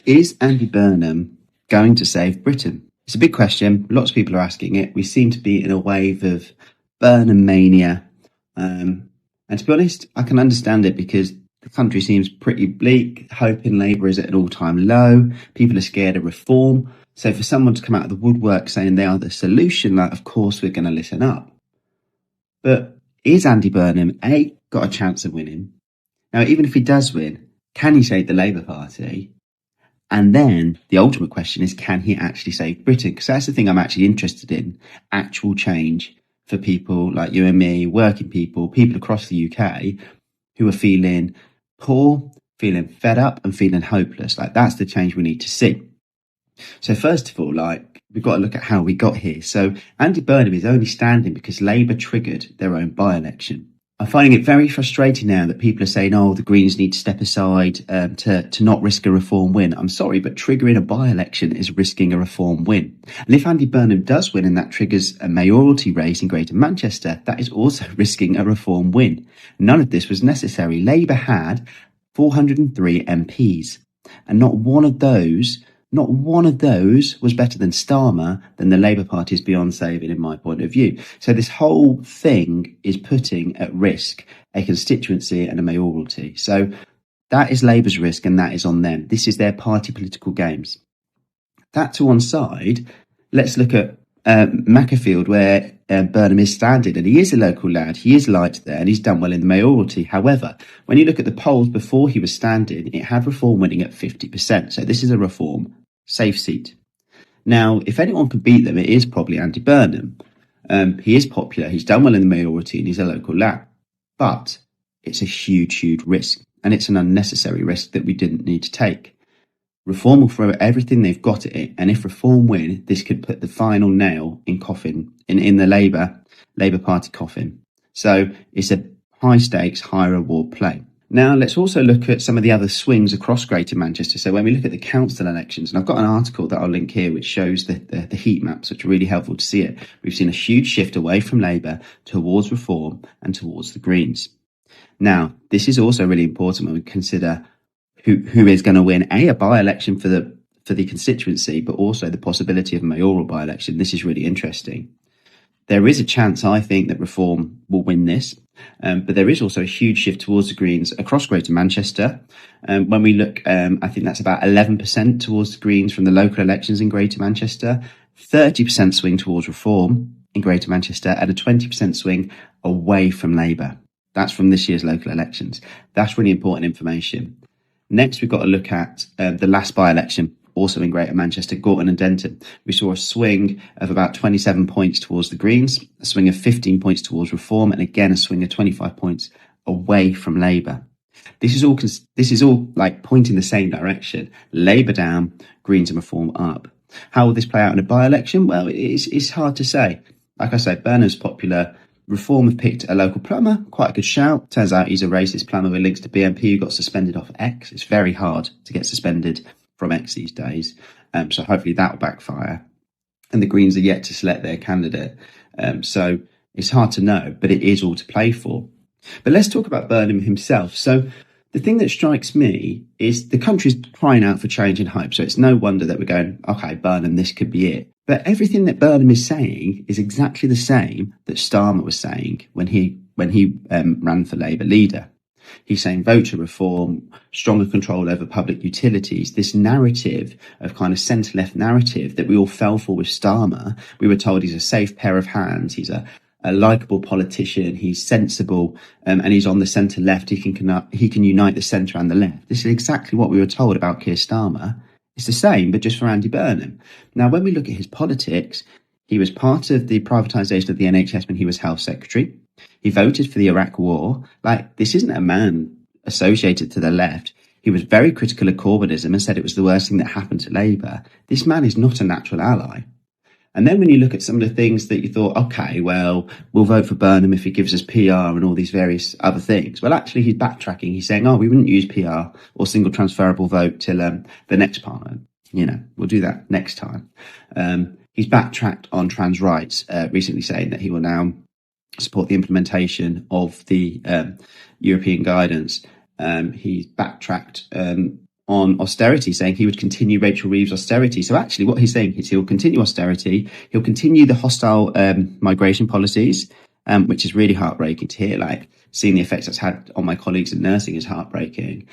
Is Andy Burnham going to save Britain? It's a big question. Lots of people are asking it. We seem to be in a wave of Burnham mania. And to be honest, I can understand it because the country seems pretty bleak. Hope in Labour is at an all-time low. People are scared of reform. So for someone to come out of the woodwork saying they are the solution, like, of course we're going to listen up. But is Andy Burnham, got a chance of winning? Now, even if he does win, can he save the Labour Party? And then the ultimate question is, can he actually save Britain? Because that's the thing I'm actually interested in, actual change for people like you and me, working people across the UK who are feeling poor, feeling fed up and feeling hopeless. Like, that's the change we need to see. So first of all, we've got to look at how we got here. So Andy Burnham is only standing because Labour triggered their own by-election. I'm finding it very frustrating now that people are saying, oh, the Greens need to step aside to not risk a reform win. I'm sorry, but triggering a by-election is risking a reform win. And if Andy Burnham does win and that triggers a mayoralty race in Greater Manchester, that is also risking a reform win. None of this was necessary. Labour had 403 MPs, and not one of those was better than Starmer, than the Labour Party's beyond saving, in my point of view. So this whole thing is putting at risk a constituency and a mayoralty. So that is Labour's risk, and that is on them. This is their party political games. That to one side, let's look at Macclesfield, where Burnham is standing, and he is a local lad. He is liked there, and he's done well in the mayoralty. However, when you look at the polls before he was standing, it had Reform winning at 50%. So this is a Reform safe seat. Now, if anyone can beat them, it is probably Andy Burnham. He is popular. He's done well in the mayoralty, and he's a local lad. But it's a huge, huge risk, and it's an unnecessary risk that we didn't need to take. Reform will throw everything they've got at it, and if Reform win, this could put the final nail in the Labour Party coffin. So it's a high stakes, high reward play. Now let's also look at some of the other swings across Greater Manchester. So when we look at the council elections, and I've got an article that I'll link here which shows the heat maps, which are really helpful to see it. We've seen a huge shift away from Labour towards Reform and towards the Greens. Now, this is also really important when we consider who is going to win a by-election for the constituency, but also the possibility of a mayoral by-election. This is really interesting. There is a chance, I think, that Reform will win this, but there is also a huge shift towards the Greens across Greater Manchester. When we look, I think that's about 11% towards the Greens from the local elections in Greater Manchester, 30% swing towards Reform in Greater Manchester, and a 20% swing away from Labour. That's from this year's local elections. That's really important information. Next, we've got to look at the last by-election, also in Greater Manchester, Gorton and Denton. We saw a swing of about 27 points towards the Greens, a swing of 15 points towards Reform, and again, a swing of 25 points away from Labour. This is all like pointing the same direction. Labour down, Greens and Reform up. How will this play out in a by-election? Well, it's hard to say. Like I said, Burnham's popular. Reform have picked a local plumber, quite a good shout. Turns out he's a racist plumber with links to BNP who got suspended off X. It's very hard to get suspended from X these days. So hopefully that will backfire. And the Greens are yet to select their candidate. So it's hard to know, but it is all to play for. But let's talk about Burnham himself. So the thing that strikes me is the country's crying out for change and hope. So it's no wonder that we're going, okay, Burnham, this could be it. But everything that Burnham is saying is exactly the same that Starmer was saying when he ran for Labour leader. He's saying voter reform, stronger control over public utilities, this narrative of kind of centre-left narrative that we all fell for with Starmer. We were told he's a safe pair of hands, he's a likeable politician, he's sensible, and he's on the centre-left, he can unite the centre and the left. This is exactly what we were told about Keir Starmer. It's the same, but just for Andy Burnham. Now, when we look at his politics, he was part of the privatisation of the NHS when he was health secretary. He voted for the Iraq war. Like, this isn't a man associated to the left. He was very critical of Corbynism and said it was the worst thing that happened to Labour. This man is not a natural ally. And then when you look at some of the things that you thought, okay, well, we'll vote for Burnham if he gives us PR and all these various other things. Well, actually, he's backtracking. He's saying, oh, we wouldn't use PR or single transferable vote till the next parliament. You know, we'll do that next time. He's backtracked on trans rights, recently saying that he will now support the implementation of the European guidance. He's backtracked on austerity, saying he would continue Rachel Reeves' austerity. So actually what he's saying is he'll continue austerity, he'll continue the hostile migration policies, which is really heartbreaking to hear. Like, seeing the effects that's had on my colleagues in nursing is heartbreaking.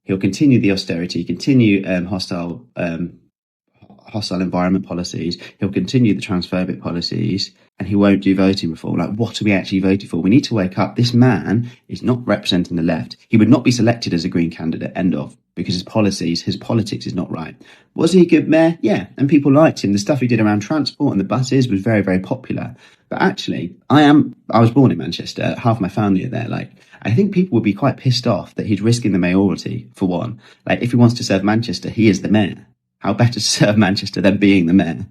He'll continue the austerity, continue hostile environment policies. He'll continue the transphobic policies, and he won't do voting reform. Like, what are we actually voting for? We need to wake up. This man is not representing the left. He would not be selected as a Green candidate, end of, because his politics is not right. Was he a good mayor? Yeah, and people liked him. The stuff he did around transport and the buses was very, very popular. But actually, I was born in Manchester. Half my family are there. Like, I think people would be quite pissed off that he's risking the mayoralty, for one. Like, if he wants to serve Manchester, he is the mayor. How better to serve Manchester than being the mayor?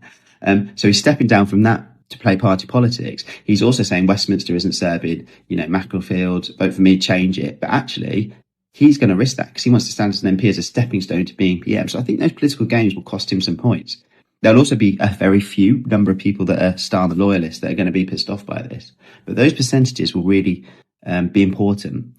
So he's stepping down from that to play party politics. He's also saying Westminster isn't serving, Macclesfield, vote for me, change it. But actually, he's going to risk that because he wants to stand as an MP as a stepping stone to being PM. So I think those political games will cost him some points. There'll also be a very few number of people that are Starmer loyalists that are going to be pissed off by this. But those percentages will really be important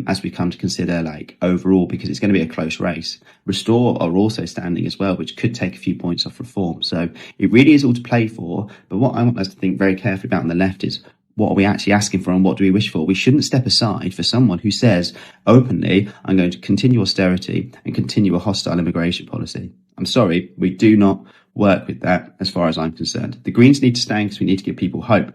as we come to consider, like, overall, because it's going to be a close race. Restore are also standing as well, which could take a few points off Reform. So it really is all to play for. But what I want us to think very carefully about on the left is, what are we actually asking for and what do we wish for? We shouldn't step aside for someone who says openly, I'm going to continue austerity and continue a hostile immigration policy. I'm sorry, we do not work with that as far as I'm concerned. The Greens need to stand because we need to give people hope.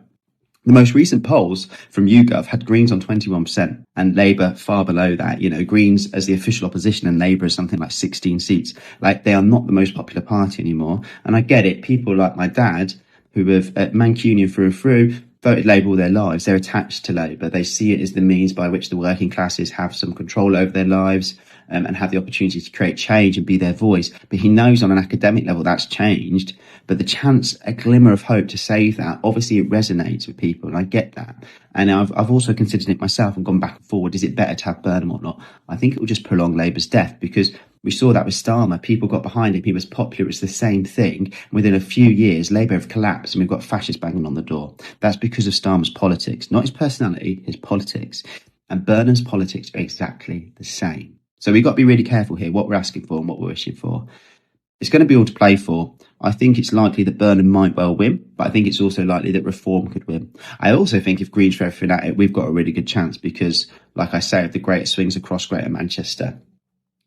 The most recent polls from YouGov had Greens on 21% and Labour far below that. Greens as the official opposition and Labour as something like 16 seats. Like, they are not the most popular party anymore. And I get it. People like my dad, who have Mancunian through and through, voted Labour all their lives. They're attached to Labour. They see it as the means by which the working classes have some control over their lives and have the opportunity to create change and be their voice. But he knows on an academic level that's changed. But the chance, a glimmer of hope to save that, obviously it resonates with people, and I get that. And I've also considered it myself and gone back and forward. Is it better to have Burnham or not? I think it will just prolong Labour's death, because we saw that with Starmer. People got behind him. He was popular. It's the same thing. Within a few years, Labour have collapsed and we've got fascists banging on the door. That's because of Starmer's politics, not his personality, his politics. And Burnham's politics are exactly the same. So we've got to be really careful here what we're asking for and what we're wishing for. It's going to be all to play for. I think it's likely that Burnham might well win, but I think it's also likely that Reform could win. I also think if Greens throw everything at it, we've got a really good chance because, like I say, the greatest swings across Greater Manchester.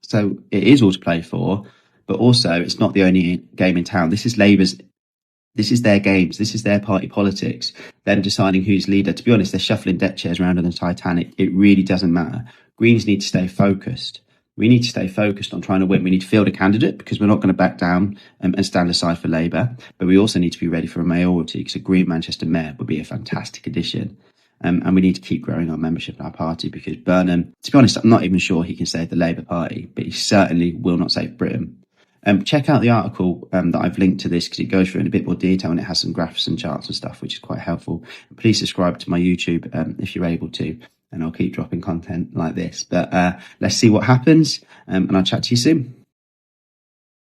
So it is all to play for, but also it's not the only game in town. This is Labour's. This is their games. This is their party politics. Them deciding who's leader. To be honest, they're shuffling deck chairs around on the Titanic. It really doesn't matter. Greens need to stay focused. We need to stay focused on trying to win. We need to field a candidate because we're not going to back down and stand aside for Labour. But we also need to be ready for a mayoralty because a Green Manchester mayor would be a fantastic addition. And we need to keep growing our membership in our party because Burnham, to be honest, I'm not even sure he can save the Labour Party, but he certainly will not save Britain. Check out the article that I've linked to this because it goes through in a bit more detail and it has some graphs and charts and stuff, which is quite helpful. Please subscribe to my YouTube if you're able to, and I'll keep dropping content like this. But let's see what happens, and I'll chat to you soon.